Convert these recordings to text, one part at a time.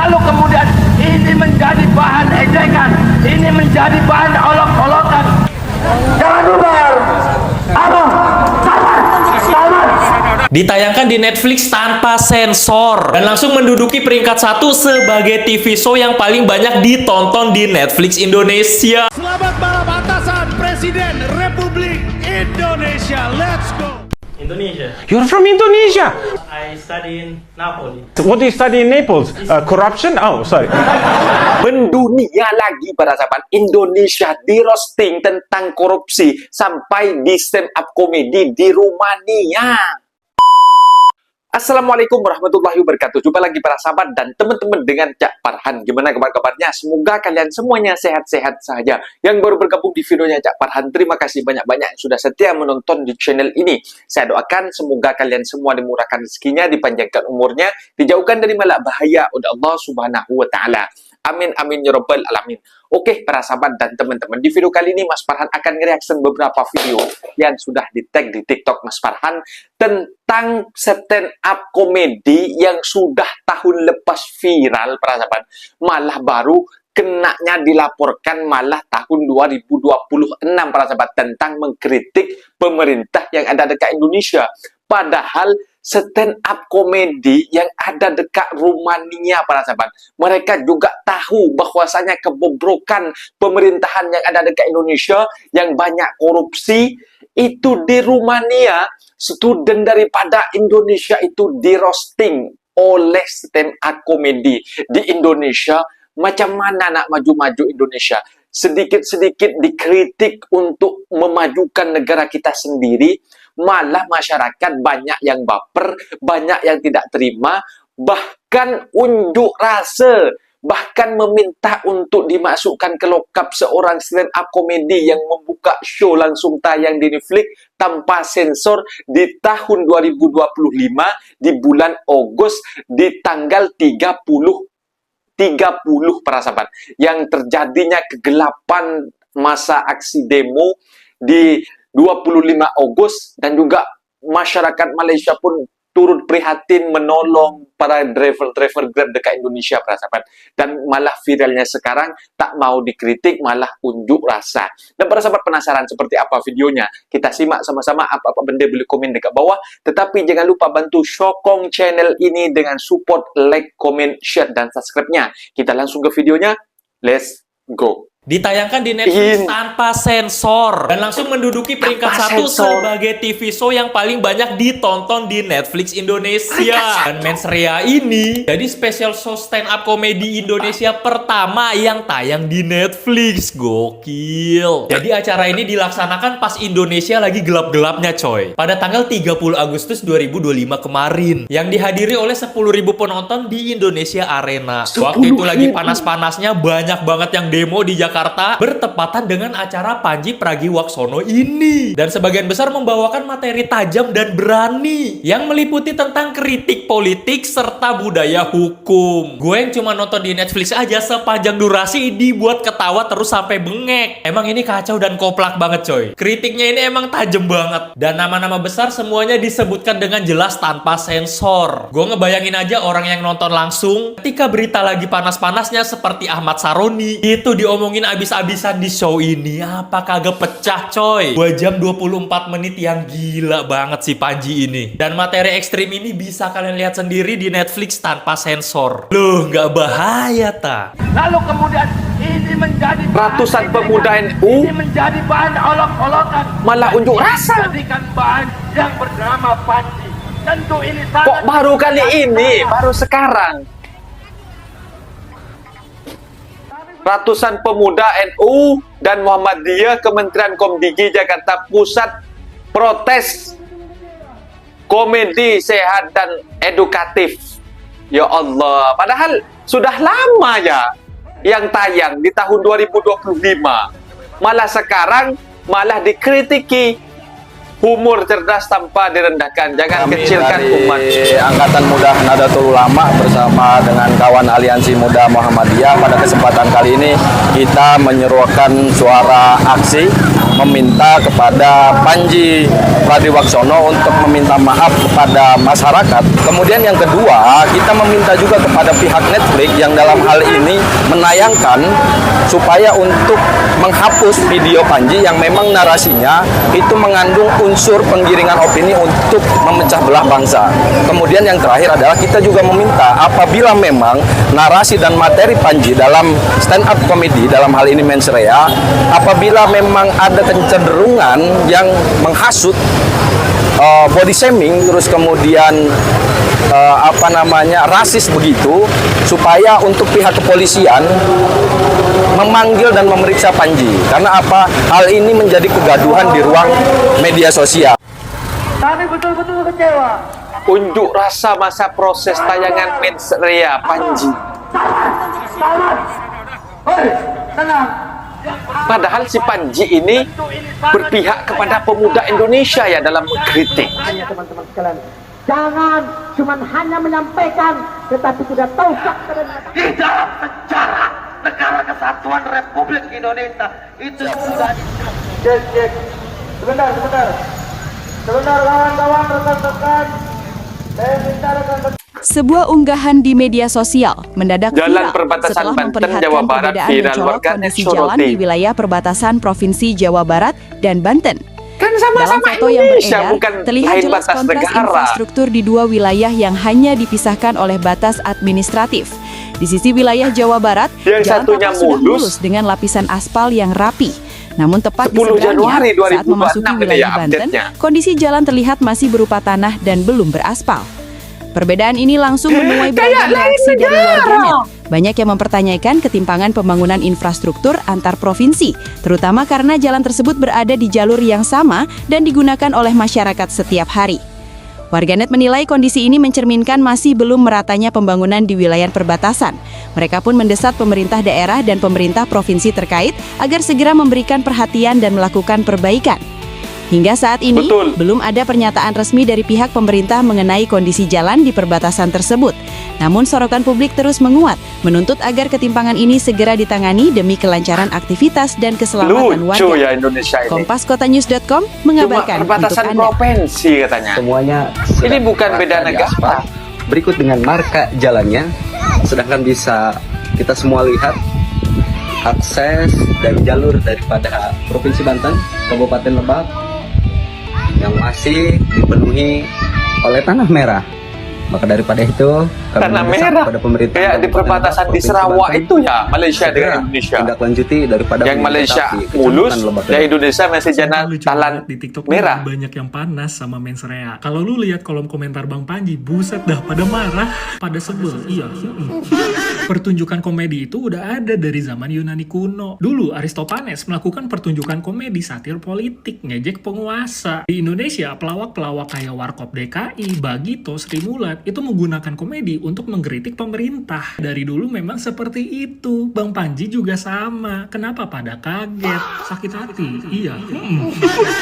lalu kemudian ini menjadi bahan ejekan, ini menjadi bahan olok-olokan. Jangan bubar. Apa? Sabar. Ditayangkan di Netflix tanpa sensor dan langsung menduduki peringkat 1 sebagai TV show yang paling banyak ditonton di Netflix Indonesia. Selamat malam atasan Presiden Republik Indonesia. Let's go. Indonesia. You're from Indonesia. I study in Napoli. What do you study in Naples? Corruption? Oh, sorry. Mendunia lagi para sahabat, Indonesia di roasting tentang korupsi sampai di stand up komedi di Rumania. Assalamualaikum warahmatullahi wabarakatuh. Jumpa lagi para sahabat dan teman-teman dengan Cak Farhan. Gimana kabar-kabarnya? Semoga kalian semuanya sehat-sehat saja. Yang baru bergabung di videonya Cak Farhan, terima kasih banyak-banyak yang sudah setia menonton di channel ini. Saya doakan semoga kalian semua dimurahkan rezekinya, dipanjangkan umurnya, dijauhkan dari malak bahaya oleh Allah Subhanahu wa taala. Amin amin ya rabbal alamin. Oke para sahabat dan teman-teman, di video kali ini Mas Farhan akan nge-reaction beberapa video yang sudah di-tag di TikTok Mas Farhan tentang stand up komedi yang sudah tahun lepas viral para sahabat. Malah baru kenanya dilaporkan malah tahun 2026 para sahabat, tentang mengkritik pemerintah yang ada dekat Indonesia. Padahal stand up komedi yang ada dekat Rumania para sahabat, mereka juga tahu bahwasanya kebobrokan pemerintahan yang ada dekat Indonesia yang banyak korupsi itu di Rumania. Student daripada Indonesia itu di roasting oleh stand up komedi di Indonesia. Macam mana nak maju-maju Indonesia? Sedikit-sedikit dikritik untuk memajukan negara kita sendiri, malah masyarakat banyak yang baper, banyak yang tidak terima, bahkan unjuk rasa, bahkan meminta untuk dimasukkan ke lokap seorang stand up komedi yang membuka show langsung tayang di Netflix tanpa sensor di tahun 2025 di bulan Agustus di tanggal 30 para sahabat, yang terjadinya kegelapan masa aksi demo di 25 Agustus, dan juga masyarakat Malaysia pun turut prihatin menolong para driver-driver Grab dekat Indonesia para sahabat. Dan malah viralnya sekarang tak mau dikritik, malah unjuk rasa. Dan para sahabat penasaran seperti apa videonya? Kita simak sama-sama. Apa-apa benda boleh komen dekat bawah. Tetapi jangan lupa bantu sokong channel ini dengan support, like, comment, share, dan subscribe-nya. Kita langsung ke videonya. Let's go. Ditayangkan di Netflix tanpa sensor dan langsung menduduki peringkat 1 sebagai TV show yang paling banyak ditonton di Netflix Indonesia. Dan Mens Rea ini jadi special show stand up komedi Indonesia pertama yang tayang di Netflix. Gokil. Jadi acara ini dilaksanakan pas Indonesia lagi gelap-gelapnya coy, pada tanggal 30 Agustus 2025 kemarin, yang dihadiri oleh 10.000 penonton di Indonesia Arena. Waktu itu lagi panas-panasnya, banyak banget yang demo di Jakarta bertepatan dengan acara Panji Pragiwaksono ini. Dan sebagian besar membawakan materi tajam dan berani yang meliputi tentang kritik politik serta budaya hukum. Gue yang cuma nonton di Netflix aja sepanjang durasi dibuat ketawa terus sampai bengek. Emang ini kacau dan koplak banget coy. Kritiknya ini emang tajam banget. Dan nama-nama besar semuanya disebutkan dengan jelas tanpa sensor. Gue ngebayangin aja orang yang nonton langsung ketika berita lagi panas-panasnya seperti Ahmad Saroni itu diomongin abis-abisan di show ini. Apa kagak pecah coy. 2 jam 24 menit yang gila banget si Panji ini. Dan materi ekstrim ini bisa kalian lihat sendiri di Netflix tanpa sensor. Loh, nggak bahaya ta? Lalu kemudian ini menjadi Ratusan pemuda NU ini menjadi bahan olok-olokan, malah unjuk rasa. jadikan bahan yang bernama Panji. Tentu ini Kok baru kali ini, baru sekarang? Ratusan pemuda NU dan Muhammadiyah Kementerian Komdigi Jakarta Pusat protes komedi sehat dan edukatif. Ya Allah, padahal sudah lama ya yang tayang di tahun 2025. Malah sekarang malah dikritiki. Humor cerdas tanpa direndahkan. Jangan kecilkan umat. Angkatan Muda Nahdlatul Ulama bersama dengan kawan Aliansi Muda Muhammadiyah pada kesempatan kali ini kita menyerukan suara aksi meminta kepada Panji Pragiwaksono untuk meminta maaf kepada masyarakat. Kemudian yang kedua, kita meminta juga kepada pihak Netflix yang dalam hal ini menayangkan supaya untuk menghapus video Panji yang memang narasinya itu mengandung unsur penggiringan opini untuk memecah belah bangsa. Kemudian yang terakhir adalah kita juga meminta apabila memang narasi dan materi Panji dalam stand up comedy, dalam hal ini Mens Rea, apabila memang ada kecenderungan yang menghasut body shaming, terus kemudian rasis begitu, supaya untuk pihak kepolisian memanggil dan memeriksa Panji. Karena apa? Hal ini menjadi kegaduhan di ruang media sosial. Kami betul-betul kecewa. Unjuk rasa masa proses tayangan Mens Rea Panji. Salah. Hei, tenang. Padahal si Panji ini berpihak kepada pemuda Indonesia ya dalam mengkritik. Hanya teman-teman sekalian, jangan cuma hanya menyampaikan, tetapi sudah tahukah kalian di dalam sejarah Negara Kesatuan Republik Indonesia itu sudah cek. Sebentar kawan-kawan, rekan-rekan, saya minta rekan-rekan. Sebuah unggahan di media sosial mendadak Jalan viral perbatasan setelah Banten, memperlihatkan Jawa Barat perbedaan viral mencolok warganet kondisi soroti. jalan di wilayah perbatasan Provinsi Jawa Barat dan Banten. Kan Dalam sama-sama foto yang Indonesia, beredar, bukan terlihat lain jelas batas kontras negara. infrastruktur di dua wilayah yang hanya dipisahkan oleh batas administratif. Di sisi wilayah Jawa Barat, Yang jalan satunya tampak sudah mulus. mulus dengan lapisan aspal yang rapi. Namun tepat di 10 Januari seberangnya, saat 2026 memasuki ini wilayah ya Banten, update-nya. kondisi jalan terlihat masih berupa tanah dan belum beraspal. Perbedaan ini langsung menuai beragam reaksi dari warganet. Banyak yang mempertanyakan ketimpangan pembangunan infrastruktur antar provinsi, terutama karena jalan tersebut berada di jalur yang sama dan digunakan oleh masyarakat setiap hari. Warganet menilai kondisi ini mencerminkan masih belum meratanya pembangunan di wilayah perbatasan. Mereka pun mendesak pemerintah daerah dan pemerintah provinsi terkait agar segera memberikan perhatian dan melakukan perbaikan. Hingga saat ini, Betul. belum ada pernyataan resmi dari pihak pemerintah mengenai kondisi jalan di perbatasan tersebut. Namun sorotan publik terus menguat, menuntut agar ketimpangan ini segera ditangani demi kelancaran aktivitas dan keselamatan Lucu warga. ya Indonesia ini. Kompas.kotanyus.com Cuma mengabarkan untuk perbatasan Anda. provinsi katanya. Semuanya Ini bukan rata beda di negara. aspal. Berikut dengan marka jalannya, sedangkan bisa kita semua lihat akses dari jalur daripada Provinsi Banten, Kabupaten Lebak yang masih dipenuhi oleh tanah merah. Maka daripada itu, kami Tanah mendesak merah. kepada pemerintah Kayak di Kabupaten perbatasan Lebak, di Provinsi Sarawak Banten, itu ya, Malaysia dengan segera Indonesia. tindak lanjuti daripada Yang Malaysia melintasi mulus, Kecamatan Lebak. yang Indonesia masih jalan Lucu talan banget di TikTok merah. banyak yang panas sama Mens Rea. Kalau lu lihat kolom komentar Bang Panji, buset dah pada marah, pada sebel. Iya. Pertunjukan komedi itu udah ada dari zaman Yunani kuno. Dulu Aristofanes melakukan pertunjukan komedi satir politik, ngejek penguasa. Di Indonesia, pelawak-pelawak kayak Warkop DKI, Bagito, Sri Mulat itu menggunakan komedi untuk mengkritik pemerintah. Dari dulu memang seperti itu. Bang Panji juga sama. Kenapa pada kaget? Sakit hati? Iya.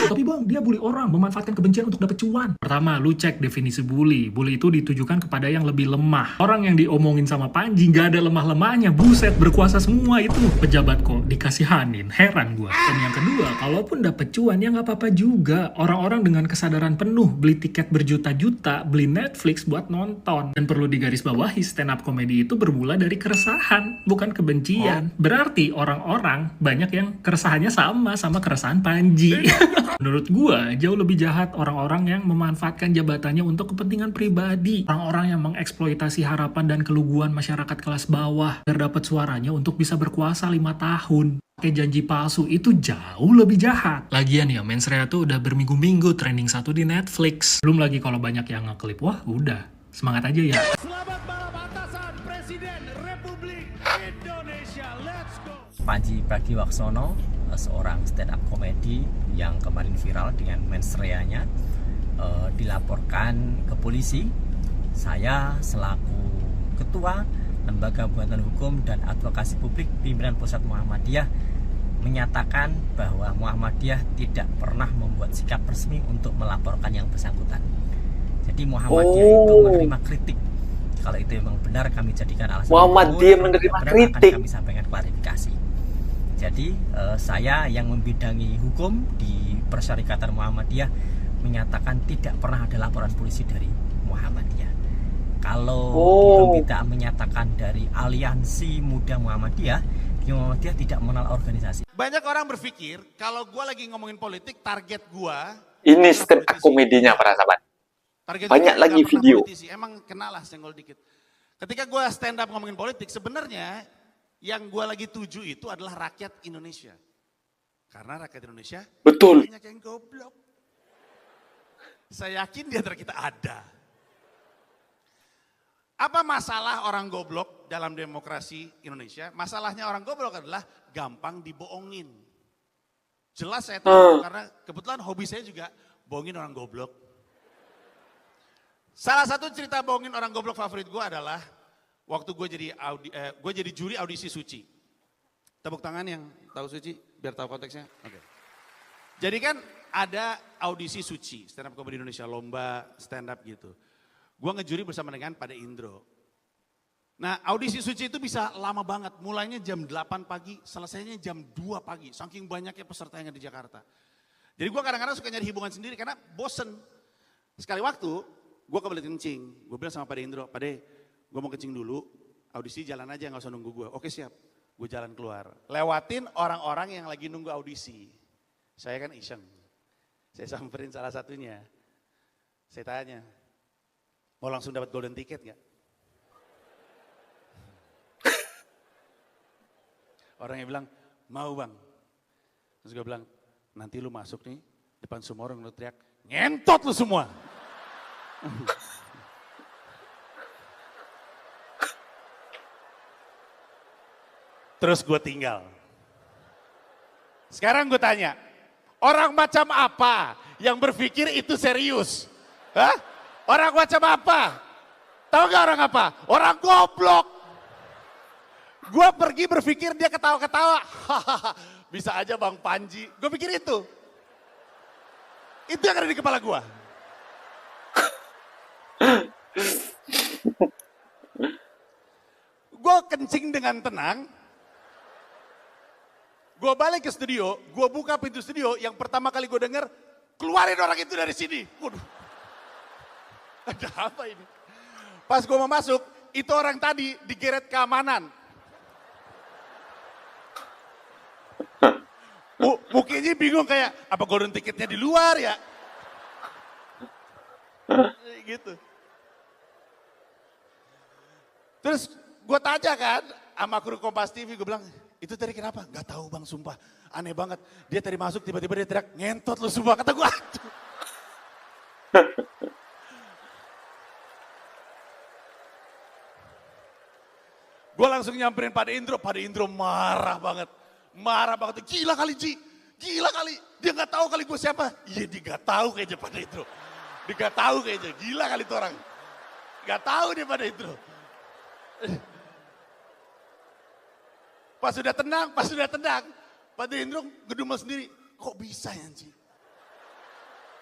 Tapi bang, dia bully orang, memanfaatkan kebencian untuk dapat cuan. Pertama, lu cek definisi bully. Bully itu ditujukan kepada yang lebih lemah. Orang yang diomongin sama Panji nggak ada lemah-lemahnya. Buset, berkuasa semua itu. Pejabat kok dikasihanin. Heran gua. Dan yang kedua, kalaupun dapat cuan ya nggak apa-apa juga. Orang-orang dengan kesadaran penuh beli tiket berjuta-juta, beli Netflix buat nonton. Dan perlu digarisbawahi, stand up comedy itu bermula dari keresahan, bukan kebencian. Berarti orang-orang banyak yang keresahannya sama keresahan Panji. Menurut gua, jauh lebih jahat orang-orang yang memanfaatkan jabatannya untuk kepentingan pribadi. Orang-orang yang mengeksploitasi harapan dan keluguan masyarakat kelas bawah biar dapat suaranya untuk bisa berkuasa 5 tahun. Pakai janji palsu itu jauh lebih jahat. Lagian ya, Mens Rea tuh udah berminggu-minggu trending 1 di Netflix. Belum lagi kalau banyak yang ngeklip, wah udah. Semangat aja ya. Selamat balap atasan Presiden Republik Indonesia. Let's go. Panji Pragiwaksono, seorang stand up comedy yang kemarin viral dengan Mens Rea-nya, dilaporkan ke polisi. Saya selaku Ketua Lembaga Bantuan Hukum dan Advokasi Publik Pimpinan Pusat Muhammadiyah menyatakan bahwa Muhammadiyah tidak pernah membuat sikap resmi untuk melaporkan yang bersangkutan. Jadi Muhammadiyah itu menerima kritik. Kalau itu memang benar, kami jadikan alasan Muhammadiyah itu, menerima benar, kritik. akan kami sampaikan klarifikasi. Jadi saya yang membidangi hukum di Persyarikatan Muhammadiyah menyatakan tidak pernah ada laporan polisi dari Muhammadiyah. Kalau Bidang menyatakan dari Aliansi Muda Muhammadiyah, Muhammadiyah tidak mengenal organisasi. Banyak orang berpikir kalau gue lagi ngomongin politik, target gue Ini stand up komedinya para sahabat. Banyak lagi video. politisi. Emang kenal lah senggol dikit. Ketika gue stand up ngomongin politik, sebenarnya yang gue lagi tuju itu adalah rakyat Indonesia. Karena rakyat Indonesia Betul. banyak yang goblok. Saya yakin di antara kita ada. Apa masalah orang goblok dalam demokrasi Indonesia? Masalahnya orang goblok adalah gampang dibohongin. Jelas saya tahu karena kebetulan hobi saya juga bohongin orang goblok. Salah satu cerita bohongin orang goblok favorit gue adalah waktu gue jadi juri audisi Suci. Tepuk tangan yang tahu Suci biar tahu konteksnya. Oke. Jadi kan ada audisi Suci, stand up comedy Indonesia, lomba stand up gitu. Gue ngejuri bersama dengan Pak Indro. Nah audisi Suci itu bisa lama banget, mulainya jam 8 pagi, selesainya jam 2 pagi. Saking banyaknya peserta yang ada di Jakarta. Jadi gue kadang-kadang suka nyari hiburan sendiri karena bosen. Sekali waktu, gue kebelet kencing. Gue bilang sama Pak Indro, Pak De, gue mau kencing dulu, audisi jalan aja gak usah nunggu gue. Oke siap, gue jalan keluar. Lewatin orang-orang yang lagi nunggu audisi. Saya kan iseng, saya samperin salah satunya. Saya tanya, mau langsung dapat golden ticket gak? Orangnya bilang, mau bang. Terus gue bilang, nanti lu masuk nih, depan semua orang lu teriak, ngentot lu semua. Terus gue tinggal. Sekarang gue tanya, orang macam apa yang berpikir itu serius? Hah? Orang macam apa? Tahu gak orang apa? Orang goblok. Gue pergi berpikir dia ketawa-ketawa. Bisa aja Bang Panji. Gue pikir itu. Itu yang ada di kepala gue. Gue kencing dengan tenang. Gue balik ke studio, gue buka pintu studio, yang pertama kali gue denger, keluarin orang itu dari sini. Waduh, ada apa ini? Pas gue mau masuk, itu orang tadi digeret keamanan. Mukanya bingung kayak, apa golden ticketnya di luar ya? Gitu. Terus gue tanya kan, sama kru Kompas TV, gue bilang, itu tadi kenapa? Gak tahu bang, sumpah. Aneh banget. Dia tadi masuk, tiba-tiba dia teriak, ngentot lu sumpah. Kata gue, aduh. Gue langsung nyamperin Pak Indro. Pak Indro marah banget. Marah banget. Gila kali Ji. Gila kali. Dia gak tahu kali gue siapa. Iya dia gak tahu kayaknya Pak Indro. Dia gak tahu kayaknya. Gila kali itu orang. Gak tahu dia Pak Indro. Pas sudah tenang, Pak Indro ngedumel sendiri. Kok bisa ya Ji?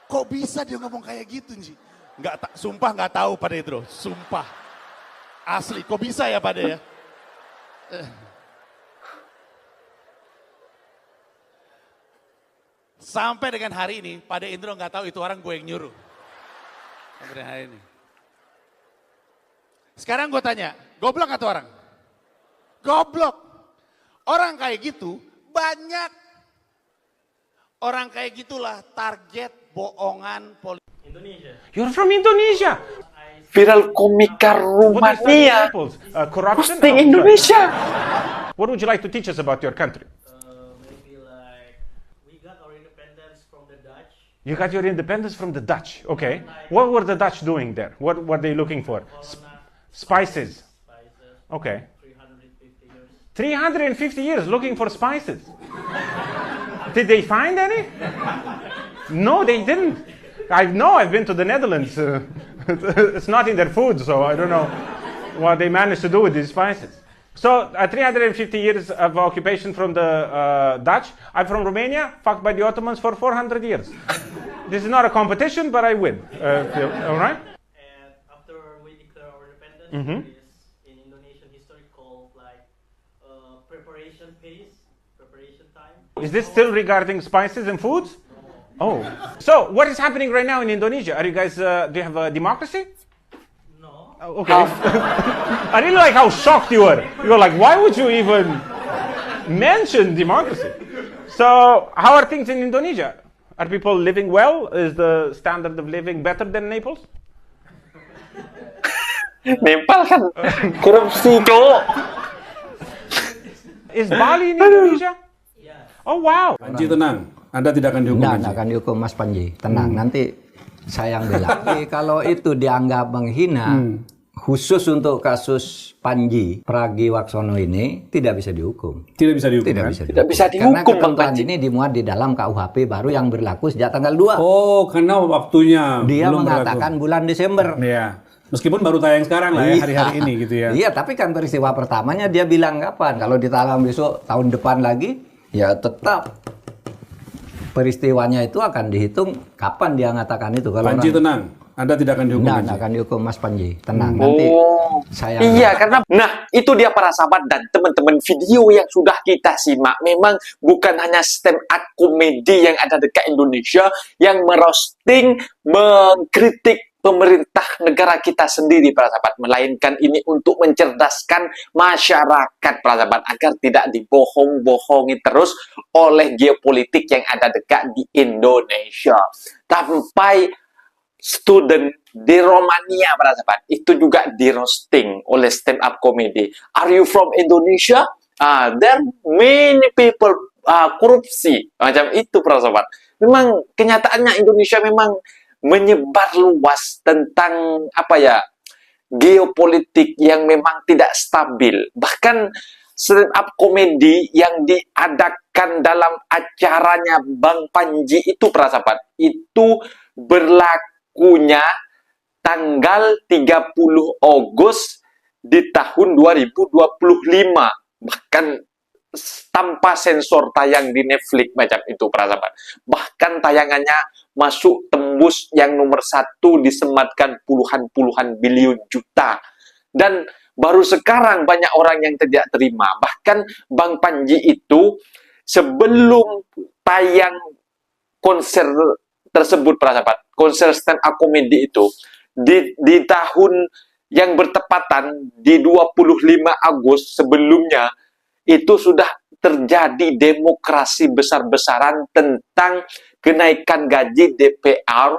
Kok bisa dia ngomong kayak gitu Ji? Sumpah gak tahu Pak Indro, sumpah. Asli, kok bisa ya Pak De ya? Sampai dengan hari ini, Pak Indro gak tahu itu orang gue yang nyuruh. Sampai dengan hari ini. Sekarang gue tanya, goblok gak tuh orang? Goblok. Orang kayak gitu banyak. Orang kayak gitulah target bohongan politik. Indonesia. You're from Indonesia. Viral komika Rumania. Corruption. Hosting Indonesia. What would you like to teach us about your country? Maybe like we got our independence from the Dutch. You got your independence from the Dutch. Okay. What were the Dutch doing there? What were they looking for? Spices. Okay. 350 years looking for spices. Did they find any? No, they didn't. I've been to the Netherlands. It's not in their food, so I don't know what they managed to do with these spices. So 350 years of occupation from the Dutch. I'm from Romania, fucked by the Ottomans for 400 years. This is not a competition, but I win. All right? And after we declare our independence, there is in Indonesian history called like preparation phase. preparation time. Is this still regarding spices and foods? Oh. So, what is happening right now in Indonesia? Are you guys, do you have a democracy? No. Oh, okay. I really like how shocked you were. You were like, why would you even mention democracy? So, how are things in Indonesia? Are people living well? Is the standard of living better than Naples? Nepal kan korupsi, Cok. Is Bali in Indonesia? Oh, wow. Panji tenang, Anda tidak akan dihukum. Tidak akan dihukum Mas Panji, tenang. Nanti saya yang bela. Tapi kalau itu dianggap menghina, khusus untuk kasus Panji Pragiwaksono ini tidak bisa dihukum. Tidak bisa dihukum. Tidak bisa dihukum. Karena ketentuan ini dimuat di dalam KUHP baru yang berlaku sejak tanggal 2. Oh, karena waktunya dia belum mengatakan berlaku. Bulan Desember. Iya. Meskipun baru tayang sekarang lah ya, hari-hari ini gitu ya. Iya, tapi kan peristiwa pertamanya dia bilang kapan? Kalau ditalang besok tahun depan lagi, ya tetap peristiwanya itu akan dihitung kapan dia mengatakan itu. Kalau Panji tenang, Anda tidak akan dihukum. Tidak akan dihukum Mas Panji, tenang. Nanti saya. Iya, karena itu dia para sahabat dan teman-teman, video yang sudah kita simak memang bukan hanya stand up komedi yang ada dekat Indonesia yang merosting, mengkritik pemerintah negara kita sendiri para sahabat, melainkan ini untuk mencerdaskan masyarakat para sahabat agar tidak dibohong-bohongi terus oleh geopolitik yang ada dekat di Indonesia. Sampai student di Romania para sahabat itu juga di roasting oleh stand up comedy. Are you from Indonesia? There many people korupsi macam itu para sahabat. Memang kenyataannya Indonesia memang menyebar luas tentang geopolitik yang memang tidak stabil. Bahkan stand up komedi yang diadakan dalam acaranya Bang Panji itu para sahabat, itu berlakunya tanggal 30 Agustus di tahun 2025. Bahkan tanpa sensor tayang di Netflix macam itu para sahabat. Bahkan tayangannya masuk tembus yang nomor 1, disematkan puluhan bilion juta. Dan baru sekarang banyak orang yang tidak terima. Bahkan Bang Panji itu sebelum tayang konser tersebut para sahabat, konser stand up comedy itu di tahun yang bertepatan di 25 Agustus sebelumnya itu sudah terjadi demokrasi besar-besaran tentang kenaikan gaji DPR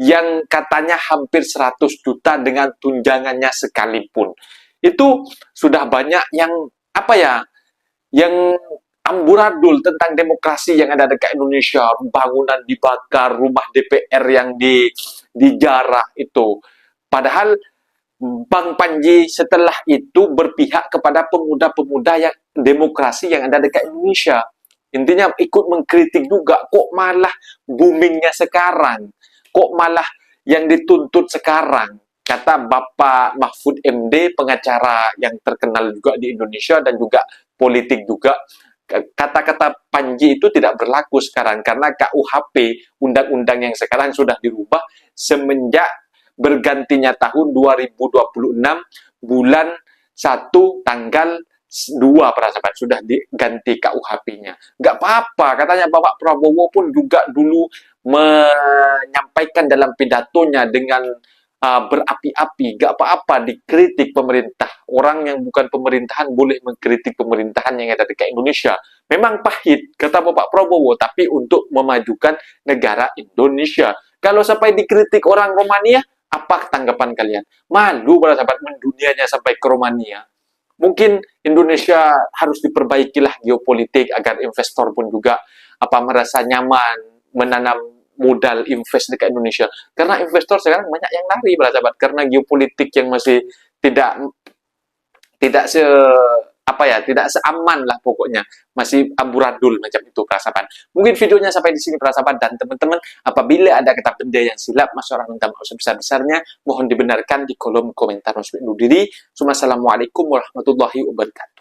yang katanya hampir 100 juta dengan tunjangannya sekalipun. Itu sudah banyak yang yang amburadul tentang demokrasi yang ada dekat Indonesia, bangunan dibakar, rumah DPR yang dijarah itu. Padahal Bang Panji setelah itu berpihak kepada pemuda-pemuda yang demokrasi yang ada dekat Indonesia. Intinya ikut mengkritik juga, kok malah boomingnya sekarang, kok malah yang dituntut sekarang. Kata Bapak Mahfud MD, pengacara yang terkenal juga di Indonesia dan juga politik juga, kata-kata Panji itu tidak berlaku sekarang karena KUHP, undang-undang yang sekarang sudah dirubah semenjak bergantinya tahun 2026 bulan 1 tanggal 2 para sahabat sudah diganti KUHP-nya. Nggak apa-apa, katanya Bapak Prabowo pun juga dulu menyampaikan dalam pidatonya dengan berapi-api, nggak apa-apa dikritik pemerintah. Orang yang bukan pemerintahan boleh mengkritik pemerintahan yang ada di Indonesia. Memang pahit, kata Bapak Prabowo, tapi untuk memajukan negara Indonesia. Kalau sampai dikritik orang Romania, apa tanggapan kalian? Malu para sahabat mendunianya sampai ke Romania. Mungkin Indonesia harus diperbaikilah geopolitik agar investor pun juga merasa nyaman menanam modal invest dekat Indonesia. Karena investor sekarang banyak yang lari para sahabat karena geopolitik yang masih tidak seaman lah pokoknya, masih amburadul macam itu para sahabat. Mungkin videonya sampai di sini para sahabat, dan teman-teman apabila ada kata benda yang silap, masyarakat minta maaf sebesar-besarnya, mohon dibenarkan di kolom komentar. Assalamualaikum warahmatullahi wabarakatuh.